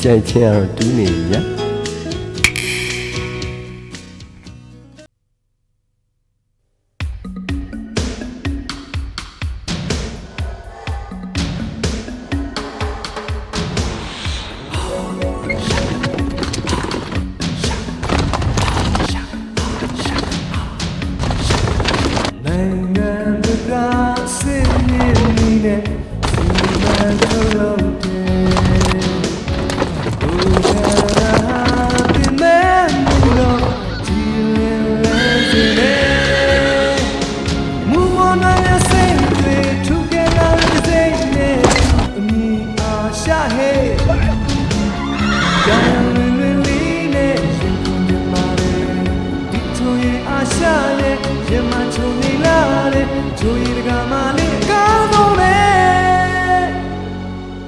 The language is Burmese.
ကြိုက်ချင်းကတော့တူးနေပြီဗျာနိုင်ငံတကာစစ်မြေနီးနဲ့ဒီမှာထုတ်လို့တယ်ဘုရားပြမဲမူတော့ဒီလေးလေးလေးမူမနာရစိတ်တွေထုခဲ့လာတဲ့စိတ်နဲ့အမီအားရှာဟဲ့ကြောင်လွင်လွင်လေးနဲ့ရှင်ကုန်ကြပါလေဒီချိုရဲ့အားရှာရဲ့ရမချုံနေလာတဲ့ချိုရဲ့ကမာလေး